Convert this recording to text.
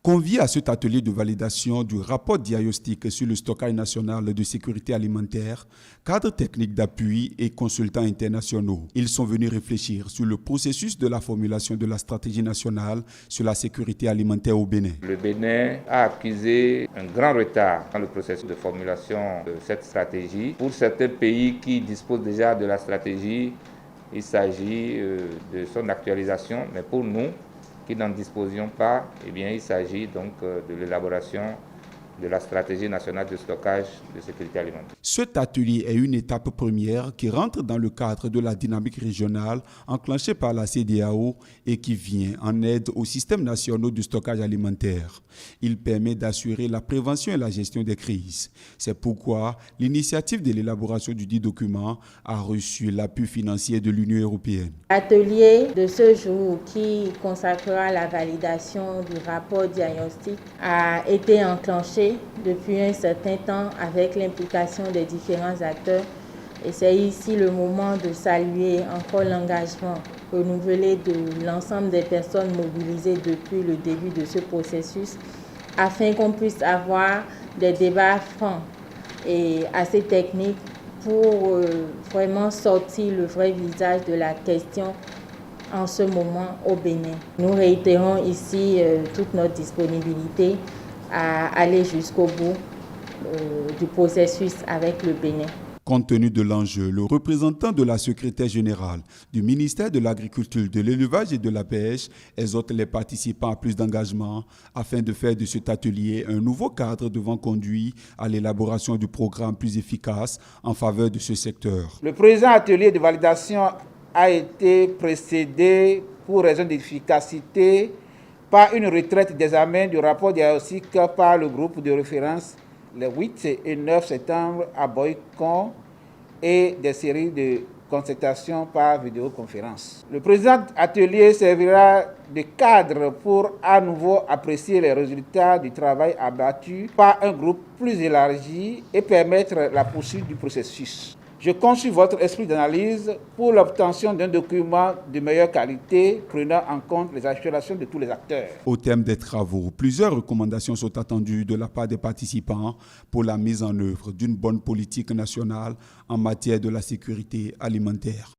Conviés à cet atelier de validation du rapport diagnostic sur le stockage national de sécurité alimentaire, cadres techniques d'appui et consultants internationaux, ils sont venus réfléchir sur le processus de la formulation de la stratégie nationale sur la sécurité alimentaire au Bénin. Le Bénin a accusé un grand retard dans le processus de formulation de cette stratégie. Pour certains pays qui disposent déjà de la stratégie, il s'agit de son actualisation, mais pour nous, qui n'en disposions pas, eh bien, il s'agit donc de l'élaboration de la stratégie nationale de stockage de sécurité alimentaire. Cet atelier est une étape première qui rentre dans le cadre de la dynamique régionale enclenchée par la CEDEAO et qui vient en aide aux systèmes nationaux de stockage alimentaire. Il permet d'assurer la prévention et la gestion des crises. C'est pourquoi l'initiative de l'élaboration du dit document a reçu l'appui financier de l'Union européenne. L'atelier de ce jour qui consacrera la validation du rapport diagnostic a été enclenché depuis un certain temps avec l'implication des différents acteurs et c'est ici le moment de saluer encore l'engagement renouvelé de l'ensemble des personnes mobilisées depuis le début de ce processus afin qu'on puisse avoir des débats francs et assez techniques pour vraiment sortir le vrai visage de la question en ce moment au Bénin. Nous réitérons ici toute notre disponibilité à aller jusqu'au bout du processus avec le Bénin. Compte tenu de l'enjeu, le représentant de la secrétaire générale du ministère de l'Agriculture, de l'Élevage et de la Pêche exhorte les participants à plus d'engagement afin de faire de cet atelier un nouveau cadre devant conduire à l'élaboration du programme plus efficace en faveur de ce secteur. Le présent atelier de validation a été précédé pour raison d'efficacité par une retraite d'examen du rapport diagnostic par le groupe de référence les 8 et 9 septembre à Boycon et des séries de consultations par vidéoconférence. Le présent atelier servira de cadre pour à nouveau apprécier les résultats du travail abattu par un groupe plus élargi et permettre la poursuite du processus. Je conçus votre esprit d'analyse pour l'obtention d'un document de meilleure qualité prenant en compte les aspirations de tous les acteurs. Au terme des travaux, plusieurs recommandations sont attendues de la part des participants pour la mise en œuvre d'une bonne politique nationale en matière de la sécurité alimentaire.